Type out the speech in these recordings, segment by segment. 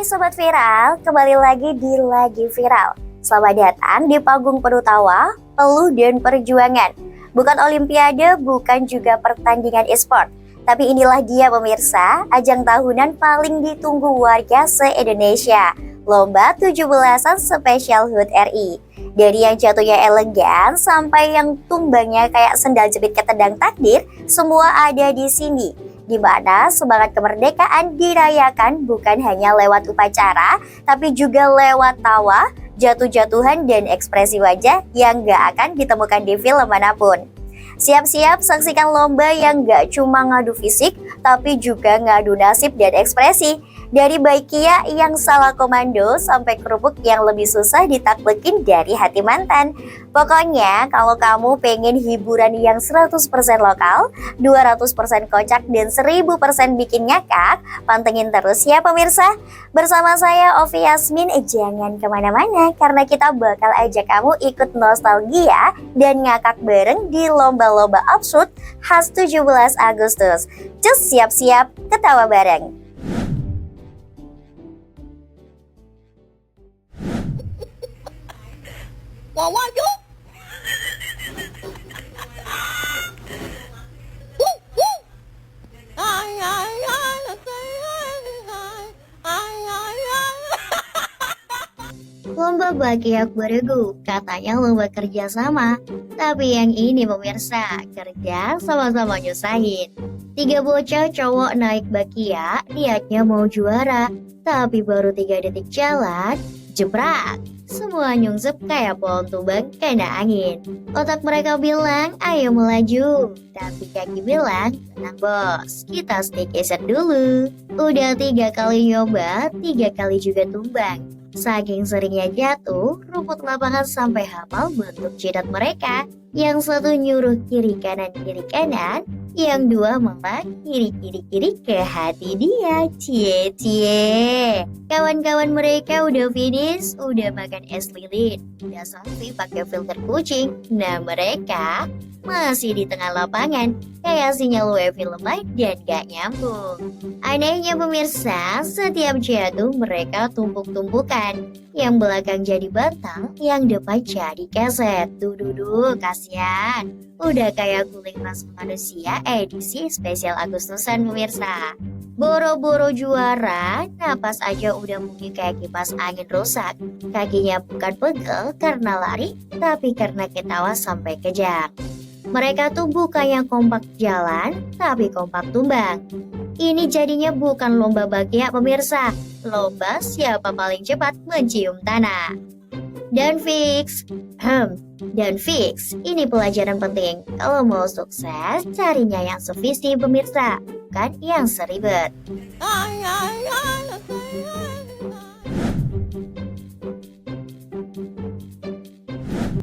Sobat Viral, kembali lagi di Lagi Viral. Selamat datang di panggung penuh tawa, peluh dan perjuangan. Bukan olimpiade, bukan juga pertandingan e-sport. Tapi inilah dia pemirsa, ajang tahunan paling ditunggu warga se-Indonesia. Lomba 17-an Special HUT RI. Dari yang jatuhnya elegan sampai yang tumbangnya kayak sendal jepit ketendang takdir, semua ada di sini. Di mana semangat kemerdekaan dirayakan bukan hanya lewat upacara, tapi juga lewat tawa, jatuh-jatuhan, dan ekspresi wajah yang gak akan ditemukan di film manapun. Siap-siap saksikan lomba yang gak cuma ngadu fisik, tapi juga ngadu nasib dan ekspresi. Dari Baikia yang salah komando sampai kerupuk yang lebih susah ditaklukin dari hati mantan. Pokoknya kalau kamu pengen hiburan yang 100% lokal, 200% kocak dan 1000% bikin ngakak, pantengin terus ya pemirsa. Bersama saya Ovi Yasmin, jangan kemana-mana karena kita bakal ajak kamu ikut nostalgia dan ngakak bareng di lomba-lomba absurd khas 17 Agustus. Cus siap-siap ketawa bareng. Wawa yuk. Lomba Bakiak beregu, katanya lomba kerja sama. Tapi yang ini pemirsa, kerja sama-sama nyusahin. 3 bocah cowok naik bakia, niatnya mau juara. Tapi baru 3 detik jalan, jebrak. Semua nyungsep kayak pohon tumbang kena angin. Otak mereka bilang, ayo melaju. Tapi kaki bilang, tenang bos, kita staycation dulu. Udah 3 kali nyoba, 3 kali juga tumbang. Saking seringnya jatuh, rumput lapangan sampai hafal bentuk jidat mereka. Yang satu nyuruh kiri kanan, yang dua malah kiri ke hati dia. Cie. Kawan-kawan mereka udah finish, udah makan es lilin, udah selfie pakai filter kucing. Nah mereka masih di tengah lapangan, kayak sinyal wifi lemah dan gak nyambung. Anehnya pemirsa, setiap jatuh mereka tumpuk-tumpukan. Yang belakang jadi bantal, yang depan jadi keset. Duh, kasihan. Udah kayak guling rasma manusia edisi spesial Agustusan pemirsa. Boro-boro juara, napas aja udah mungkin kayak kipas angin rusak. Kakinya bukan pegel karena lari, tapi karena ketawa sampai kejang. Mereka tuh bukan yang kompak jalan, tapi kompak tumbang. Ini jadinya bukan lomba bahagia pemirsa, lomba siapa paling cepat mencium tanah. Dan fix, ini pelajaran penting. Kalau mau sukses, carinya yang sevisi pemirsa, bukan yang seribet.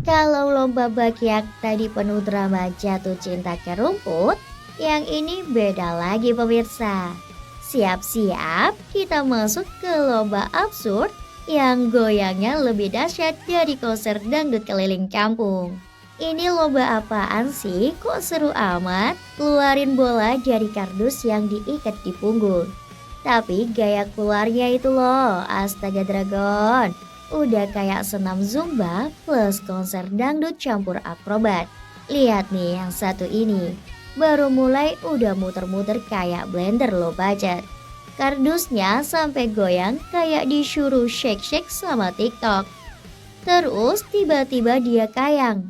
Kalau lomba bakiak tadi penuh drama jatuh cinta ke rumput, yang ini beda lagi pemirsa. Siap-siap kita masuk ke lomba absurd yang goyangnya lebih dahsyat dari konser dangdut keliling kampung. Ini lomba apaan sih? Kok seru amat? Keluarin bola dari kardus yang diikat di punggung. Tapi gaya keluarnya itu loh, astaga dragon. Udah kayak senam zumba plus konser dangdut campur akrobat. Lihat nih yang satu ini. Baru mulai udah muter-muter kayak blender low budget. Kardusnya sampai goyang kayak disuruh shake-shake sama TikTok. Terus tiba-tiba dia kayak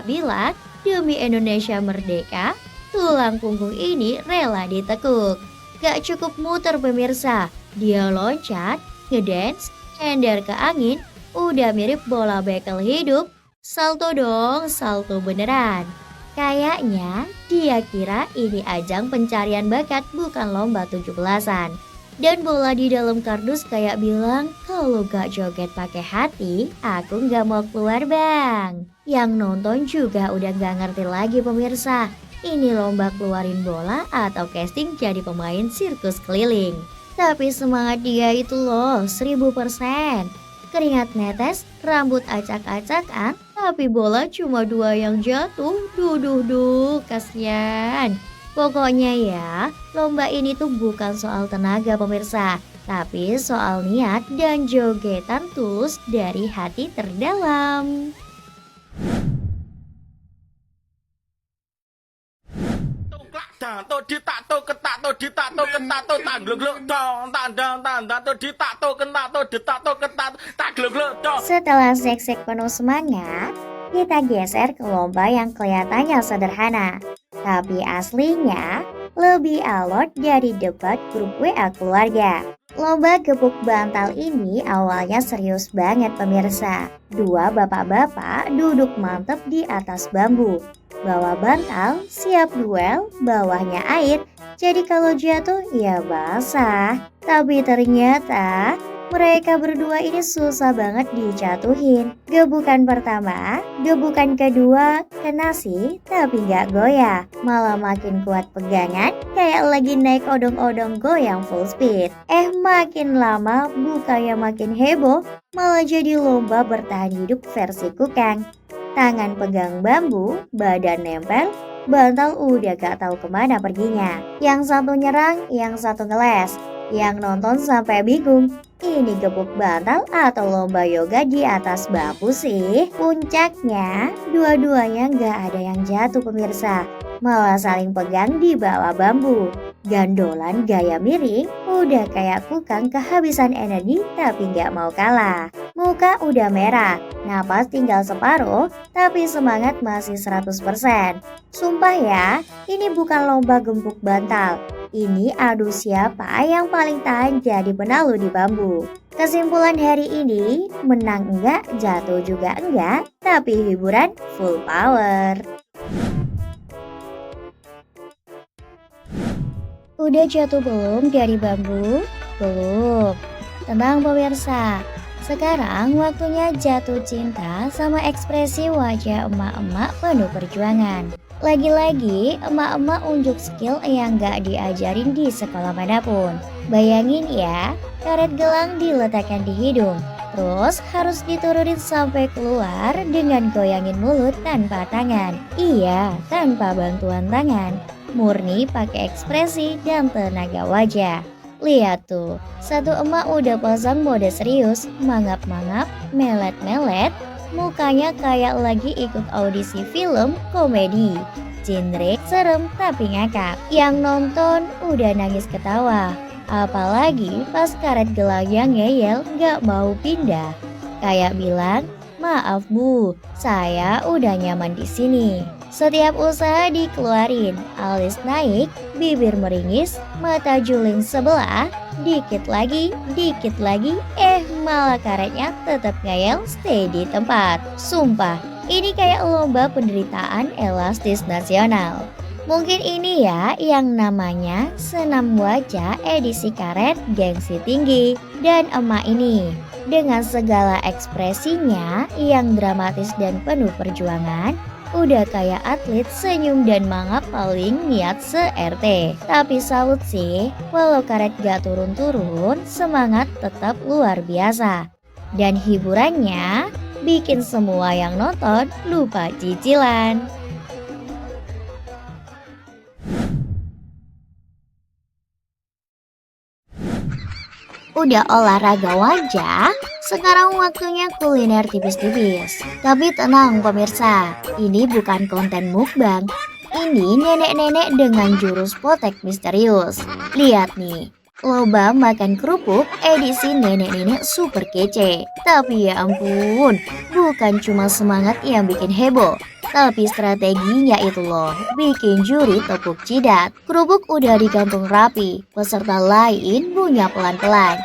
bilang demi Indonesia merdeka, tulang punggung ini rela ditekuk. Gak cukup muter pemirsa, dia loncat, ngedance, nyender ke angin, udah mirip bola bekel hidup. Salto dong, salto beneran. Kayaknya dia kira ini ajang pencarian bakat bukan lomba 17-an. Dan bola di dalam kardus kayak bilang, kalau gak joget pakai hati, aku gak mau keluar bang. Yang nonton juga udah gak ngerti lagi pemirsa, ini lomba keluarin bola atau casting jadi pemain sirkus keliling. Tapi semangat dia itu loh 1000%. Keringat netes, rambut acak-acakan, tapi bola cuma 2 yang jatuh. Duh, kasihan. Pokoknya ya, lomba ini tuh bukan soal tenaga pemirsa, tapi soal niat dan jogetan tulus dari hati terdalam. Tato ditato ketato ditato ketato tagluk dong tandang tato ditato ketato ditato ketato tagluk dong. Setelah sek-sek penuh semangat, kita geser ke lomba yang kelihatannya sederhana, tapi aslinya lebih alot dari debat grup WA keluarga. Lomba gebuk bantal ini awalnya serius banget pemirsa. Dua bapak-bapak duduk mantep di atas bambu. Bawa bantal, siap duel, bawahnya air. Jadi kalau jatuh ya basah. Tapi ternyata mereka berdua ini susah banget dijatuhin. Gebukan pertama, gebukan kedua kena sih, tapi nggak goyah. Malah makin kuat pegangan, kayak lagi naik odong-odong goyang full speed. Makin lama bukannya makin heboh, malah jadi lomba bertahan hidup versi kukang. Tangan pegang bambu, badan nempel, bantal udah gak tahu kemana perginya. Yang satu nyerang, yang satu ngeles. Yang nonton sampai bingung, ini gebuk bantal atau lomba yoga di atas bambu sih? Puncaknya, dua-duanya gak ada yang jatuh pemirsa, malah saling pegang di bawah bambu. Gandolan gaya miring, udah kayak kukang kehabisan energi tapi gak mau kalah. Muka udah merah, napas tinggal separuh, tapi semangat masih 100%. Sumpah ya, ini bukan lomba gembuk bantal. Ini adu siapa yang paling tahan jadi penalu di bambu. Kesimpulan hari ini, menang enggak, jatuh juga enggak, tapi hiburan full power. Udah jatuh belum dari bambu? Belum. Tenang pemirsa, sekarang waktunya jatuh cinta sama ekspresi wajah emak-emak penuh perjuangan. Lagi-lagi emak-emak unjuk skill yang gak diajarin di sekolah manapun. Bayangin ya, karet gelang diletakkan di hidung, terus harus diturunin sampai keluar dengan goyangin mulut tanpa tangan. Iya, tanpa bantuan tangan. Murni pakai ekspresi dan tenaga wajah. Lihat tuh, satu emak udah pasang mode serius, mangap-mangap, melet-melet, mukanya kayak lagi ikut audisi film komedi. Genre serem tapi ngakak. Yang nonton udah nangis ketawa. Apalagi pas karet gelangnya ngeyel gak mau pindah. Kayak bilang, maaf bu, saya udah nyaman di sini. Setiap usaha dikeluarin, alis naik, bibir meringis, mata juling sebelah, dikit lagi, malah karetnya tetap ngayal stay di tempat. Sumpah, ini kayak lomba penderitaan elastis nasional. Mungkin ini ya yang namanya senam wajah edisi karet gengsi tinggi. Dan emak ini, dengan segala ekspresinya yang dramatis dan penuh perjuangan, udah kayak atlet senyum dan mangap paling niat se-RT. Tapi salut sih, walau karet gak turun-turun, semangat tetap luar biasa. Dan hiburannya bikin semua yang nonton lupa cicilan. Udah olahraga wajah, sekarang waktunya kuliner tipis-tipis. Tapi tenang pemirsa, ini bukan konten mukbang. Ini nenek-nenek dengan jurus potek misterius. Lihat nih, lomba makan kerupuk edisi nenek-nenek super kece. Tapi ya ampun, bukan cuma semangat yang bikin heboh, tapi strateginya itu loh, bikin juri tepuk jidat. Kerupuk udah digantung rapi, peserta lain punya pelan-pelan.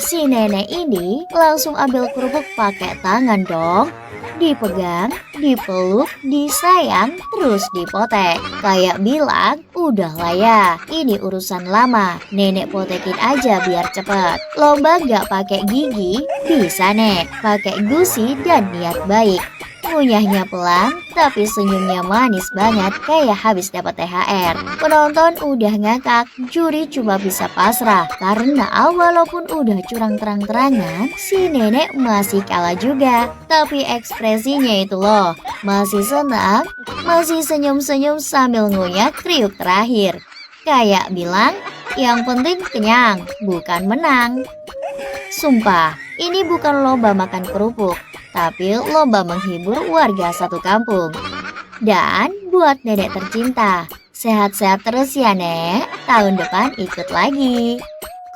Si nenek ini langsung ambil kerupuk pakai tangan dong. Dipegang, dipeluk, disayang, terus dipotek. Kayak bilang, udahlah ya, ini urusan lama. Nenek potekin aja biar cepet. Lomba gak pakai gigi, bisa nek, pakai gusi dan niat baik. Ngunyahnya pelan, tapi senyumnya manis banget kayak habis dapat THR. Penonton udah ngakak, juri cuma bisa pasrah. Karena walaupun udah curang terang-terangan, si nenek masih kalah juga. Tapi ekspresinya itu loh, masih senang, masih senyum-senyum sambil ngunyah kriuk terakhir. Kayak bilang, Yang penting kenyang, bukan menang. Sumpah, ini bukan lomba makan kerupuk, tapi lomba menghibur warga satu kampung. Dan buat nenek tercinta, sehat-sehat terus ya nek, tahun depan ikut lagi.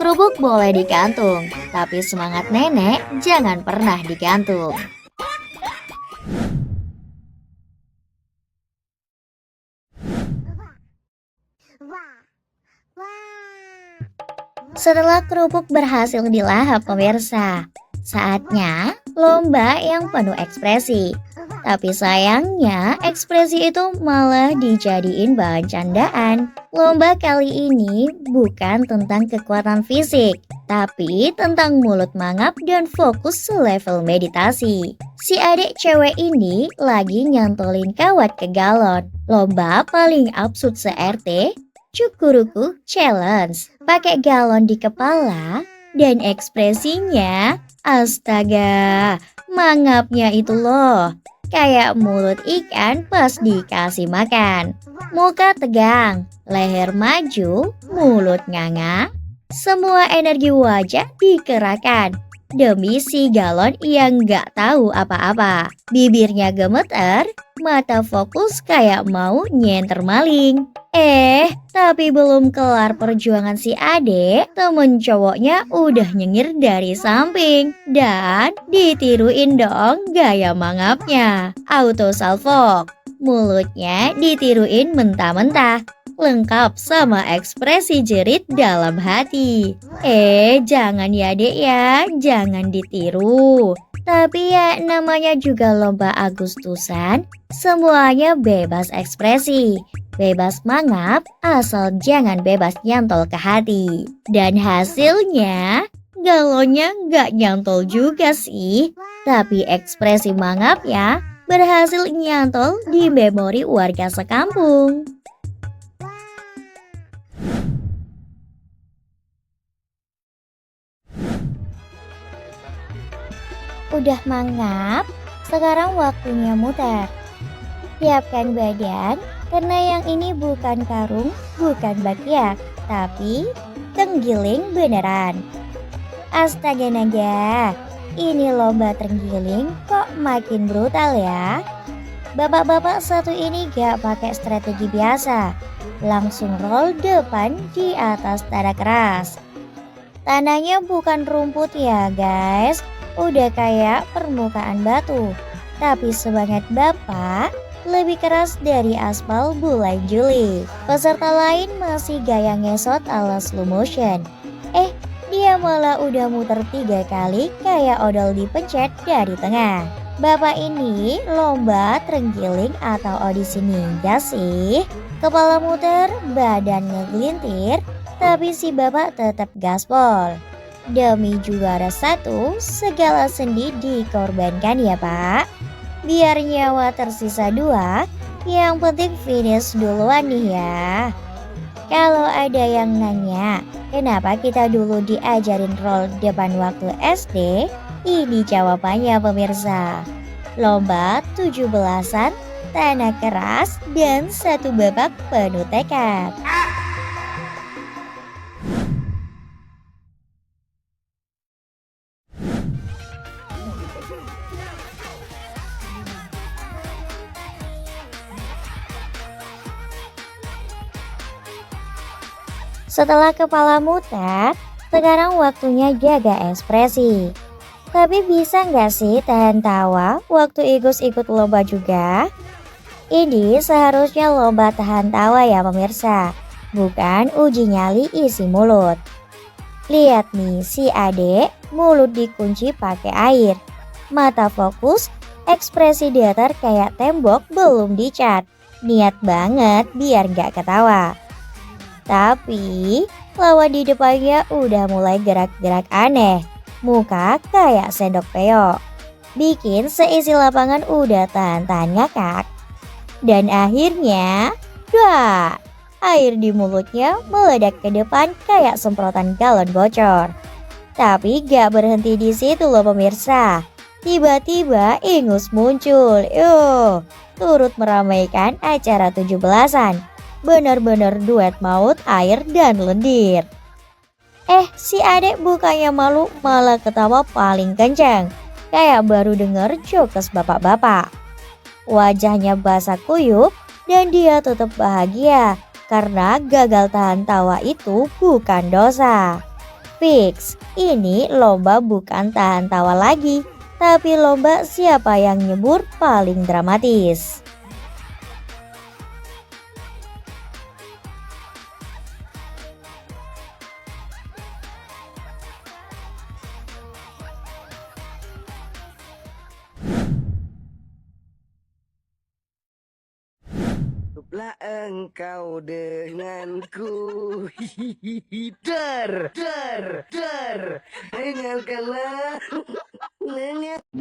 Kerupuk boleh digantung, tapi semangat nenek jangan pernah digantung. Setelah kerupuk berhasil dilahap pemirsa, saatnya lomba yang penuh ekspresi. Tapi sayangnya ekspresi itu malah dijadiin bahan candaan. Lomba kali ini bukan tentang kekuatan fisik, tapi tentang mulut mangap dan fokus selevel meditasi. Si adik cewek ini lagi nyantolin kawat ke galon. Lomba paling absurd se-RT, Cukuruku Challenge. Pakai galon di kepala dan ekspresinya, astaga, mangapnya itu loh. Kayak mulut ikan pas dikasih makan. Muka tegang, leher maju, mulut nganga. Semua energi wajah dikerahkan demi si galon yang gak tahu apa-apa. Bibirnya gemeter, mata fokus kayak mau nyenter maling. Tapi belum kelar perjuangan si adek, temen cowoknya udah nyengir dari samping. Dan ditiruin dong gaya mangapnya. Auto salfok, mulutnya ditiruin mentah-mentah. Lengkap sama ekspresi jerit dalam hati. Jangan ya dek ya, jangan ditiru. Tapi ya namanya juga lomba Agustusan, semuanya bebas ekspresi. Bebas mangap, asal jangan bebas nyantol ke hati. Dan hasilnya, galonnya nggak nyantol juga sih. Tapi ekspresi mangapnya berhasil nyantol di memori warga sekampung. Udah mangap, sekarang waktunya muter. Siapkan badan, karena yang ini bukan karung, bukan bakyak, tapi tenggiling beneran. Astaga naga, ini lomba tenggiling kok makin brutal ya. Bapak-bapak satu ini gak pakai strategi biasa, langsung roll depan di atas tanah keras. Tanahnya bukan rumput ya guys, udah kayak permukaan batu. Tapi semangat bapak lebih keras dari aspal bulan Juli. Peserta lain masih gaya ngesot ala slow motion. Dia malah udah muter 3 kali kayak odol dipencet dari tengah. Bapak ini lomba terenggiling atau audisi ninja sih. Kepala muter, badan ngegelintir, tapi si bapak tetap gaspol. Demi juara 1, segala sendi dikorbankan ya pak. Biar nyawa tersisa 2, yang penting finish duluan nih ya. Kalau ada yang nanya, kenapa kita dulu diajarin roll depan waktu SD? Ini jawabannya pemirsa. Lomba 17-an, tanah keras, dan 1 babak penuh tekad. Setelah kepala muter, sekarang waktunya jaga ekspresi. Tapi bisa nggak sih tahan tawa waktu ikut lomba juga? Ini seharusnya lomba tahan tawa ya pemirsa, bukan uji nyali isi mulut. Lihat nih si adek, mulut dikunci pakai air. Mata fokus, ekspresi datar kayak tembok belum dicat. Niat banget biar nggak ketawa. Tapi lawan di depannya udah mulai gerak-gerak aneh. Muka kayak sendok peyok. Bikin seisi lapangan udah tahan-tahan ngakak. Dan akhirnya, air di mulutnya meledak ke depan kayak semprotan galon bocor. Tapi gak berhenti di situ loh pemirsa. Tiba-tiba ingus muncul. Turut meramaikan acara 17-an. benar-benar duet maut air dan lendir. Si adek bukannya malu malah ketawa paling kencang. Kayak baru denger jokes bapak-bapak. Wajahnya basah kuyup dan dia tetap bahagia karena gagal tahan tawa itu bukan dosa. Fix, ini lomba bukan tahan tawa lagi, tapi lomba siapa yang nyebur paling dramatis. Cukuplah engkau denganku. Der. Dengarkanlah.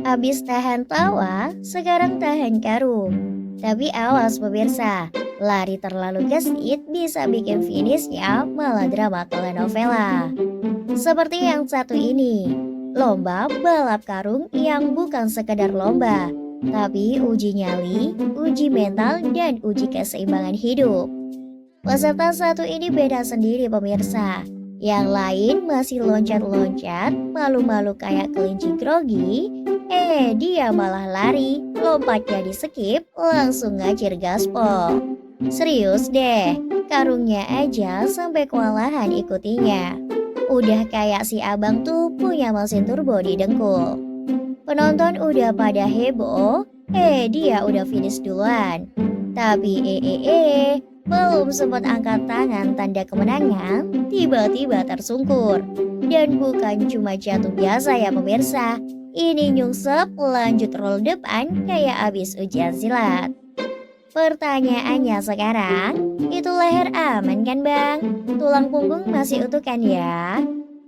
Abis tahan tawa, sekarang tahan karung. Tapi awas pemirsa, lari terlalu gesit bisa bikin finishnya malah drama telenovela. Seperti yang satu ini, lomba balap karung yang bukan sekedar lomba, tapi uji nyali, uji mental, dan uji keseimbangan hidup. Peserta satu ini beda sendiri pemirsa. Yang lain masih loncat-loncat, malu-malu kayak kelinci grogi. Dia malah lari, lompatnya di skip, langsung ngacir gaspol. Serius deh, karungnya aja sampai kewalahan ikutinya. Udah kayak si abang tuh punya mesin turbo di dengkul. Penonton udah pada heboh, dia udah finish duluan. Tapi belum sempat angkat tangan tanda kemenangan, tiba-tiba tersungkur. Dan bukan cuma jatuh biasa ya pemirsa, ini nyungsep lanjut roll depan kayak abis ujian silat. Pertanyaannya sekarang, itu leher aman kan bang? Tulang punggung masih utuh kan ya?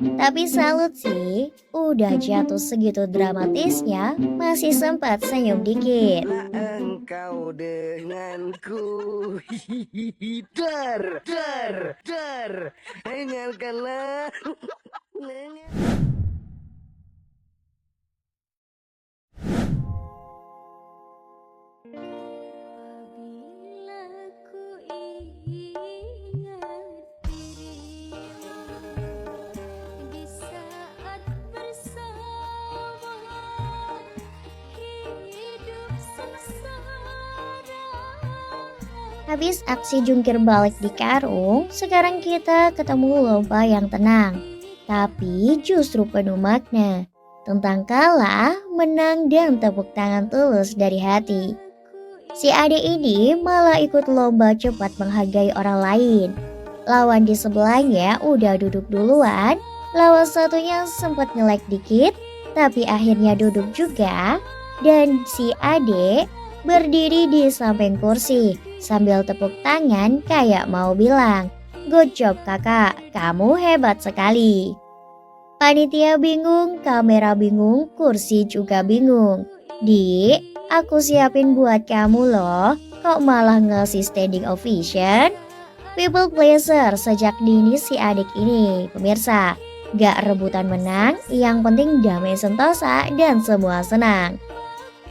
Tapi salut sih, udah jatuh segitu dramatisnya, masih sempat senyum dikit. Engkau denganku. Der. Dengarkanlah. Habis aksi jungkir balik di karung, sekarang kita ketemu lomba yang tenang, tapi justru penuh makna. Tentang kalah, menang, dan tepuk tangan tulus dari hati. Si Ade ini malah ikut lomba cepat menghargai orang lain. Lawan di sebelahnya udah duduk duluan, lawan satunya sempat nge-lag dikit, tapi akhirnya duduk juga. Dan si Ade berdiri di samping kursi sambil tepuk tangan kayak mau bilang, "Good job kakak, kamu hebat sekali." Panitia bingung, kamera bingung, kursi juga bingung. "Dik, aku siapin buat kamu loh, kok malah ngasih standing ovation?" People pleaser sejak dini si adik ini, pemirsa. Gak rebutan menang, yang penting damai sentosa dan semua senang.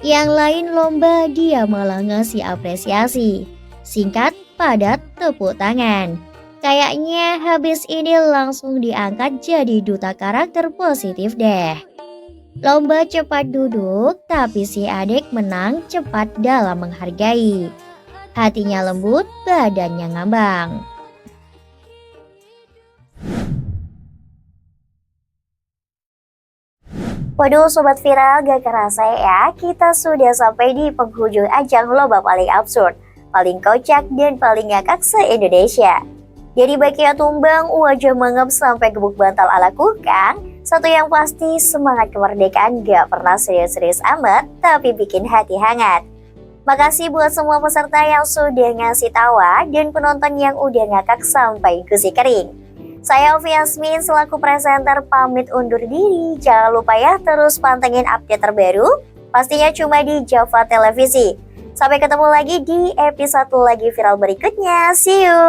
Yang lain lomba dia malah ngasih apresiasi. Singkat, padat, tepuk tangan. Kayaknya habis ini langsung diangkat jadi duta karakter positif deh. Lomba cepat duduk, tapi si adik menang cepat dalam menghargai. Hatinya lembut, badannya ngambang. Waduh sobat viral, gak kerasa ya, kita sudah sampai di penghujung ajang lomba paling absurd, paling kocak, dan paling ngakak se-Indonesia. Jadi baiknya tumbang, wajah mangap sampai gebuk bantal ala kukang. Satu yang pasti, semangat kemerdekaan gak pernah serius-serius amat, tapi bikin hati hangat. Makasih buat semua peserta yang sudah ngasih tawa dan penonton yang udah ngakak sampai gusi kering. Saya Ovi Yasmin selaku presenter pamit undur diri. Jangan lupa ya terus pantengin update terbaru, pastinya cuma di Java Televisi. Sampai ketemu lagi di episode lagi viral berikutnya. See you!